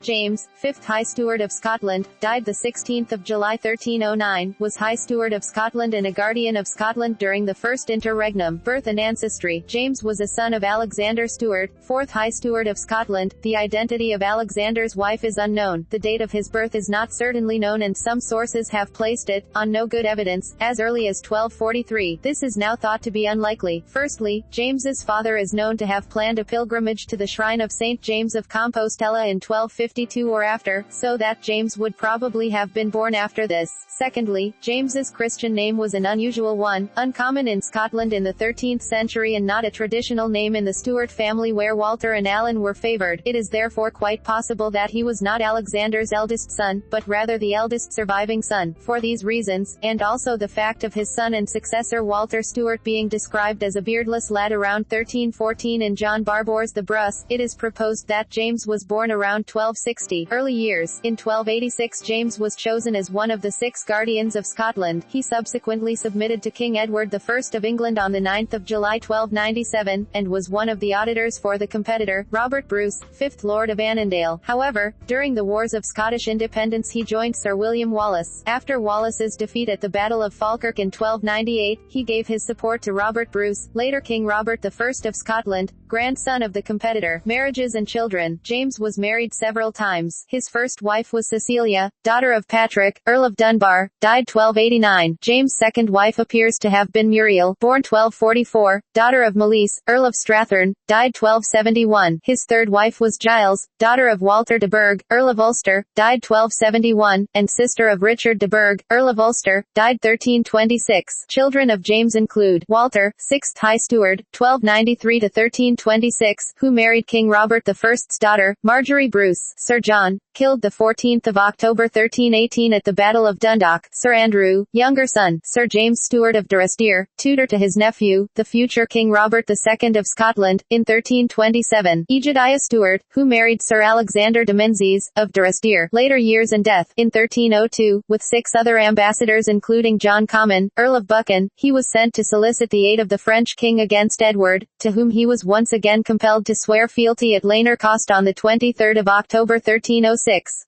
James, 5th High Steward of Scotland, died 16 July 1309, was High Steward of Scotland and a Guardian of Scotland during the First Interregnum. Birth and ancestry. James was a son of Alexander Stewart, 4th High Steward of Scotland. The identity of Alexander's wife is unknown. The date of his birth is not certainly known and some sources have placed it, on no good evidence, as early as 1243. This is now thought to be unlikely. Firstly, James's father is known to have planned a pilgrimage to the shrine of St. James of Compostela in 1252 or after, so that James would probably have been born after this. Secondly, James's Christian name was an unusual one, uncommon in Scotland in the 13th century and not a traditional name in the Stewart family where Walter and Alan were favoured. It is therefore quite possible that he was not Alexander's eldest son, but rather the eldest surviving son. For these reasons, and also the fact of his son and successor Walter Stewart being described as a beardless lad around 1314 in John Barbour's The Brus, it is proposed that James was born around 1260. Early years. In 1286 James was chosen as one of the 6 Guardians of Scotland. He subsequently submitted to King Edward I of England on 9 July 1297, and was one of the auditors for the competitor, Robert Bruce, 5th Lord of Annandale. However, during the Wars of Scottish Independence he joined Sir William Wallace. After Wallace's defeat at the Battle of Falkirk in 1298, he gave his support to Robert Bruce, later King Robert I of Scotland, grandson of the competitor. Marriages and children. James was married several times. His first wife was Cecilia, daughter of Patrick, Earl of Dunbar, died 1289. James' second wife appears to have been Muriel, born 1244, daughter of Malise, Earl of Strathern, died 1271. His third wife was Giles, daughter of Walter de Burgh, Earl of Ulster, died 1271, and sister of Richard de Burgh, Earl of Ulster, died 1326. Children of James include Walter, 6th High Steward, 1293 to 1326, who married King Robert I's daughter, Marjorie Bruce. Sir John, killed 14 October 1318 at the Battle of Dundalk. Sir Andrew, younger son. Sir James Stewart of Durrisdeer, tutor to his nephew, the future King Robert II of Scotland, in 1327. Egidiah Stewart, who married Sir Alexander de Menzies, of Durrisdeer. Later years and death. In 1302, with 6 other ambassadors including John Comyn, Earl of Buchan, he was sent to solicit the aid of the French king against Edward, to whom he was once again compelled to swear fealty at Lanercost on 23 October 1306.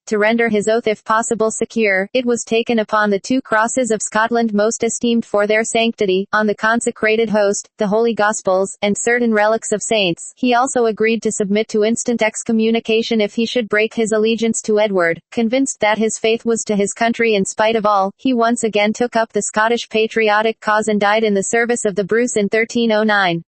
To render his oath if possible secure, it was taken upon the 2 crosses of Scotland most esteemed for their sanctity, on the consecrated host, the Holy Gospels, and certain relics of saints. He also agreed to submit to instant excommunication if he should break his allegiance to Edward. Convinced that his faith was to his country in spite of all, he once again took up the Scottish patriotic cause and died in the service of the Bruce in 1309.